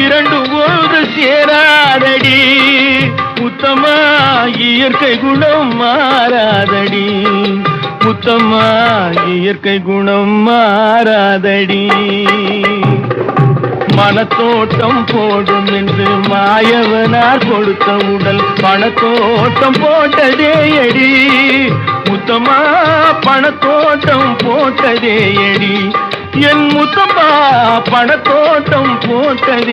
இரண்டு ஒன்று சேராதடி முத்தம்மா, இயற்கை குணம் மாறாதடி முத்தம்மா, இயற்கை குணம் மாறாதடி. மனத்தோட்டம் போடும் என்று மாயவனார் கொடுத்த உடல் பணத்தோட்டம் போட்டதே அடி முத்தம்மா, பணத்தோட்டம் போட்டதே அடி என் முத்தம்மா, பணத்தோட்டம் போட்டதே.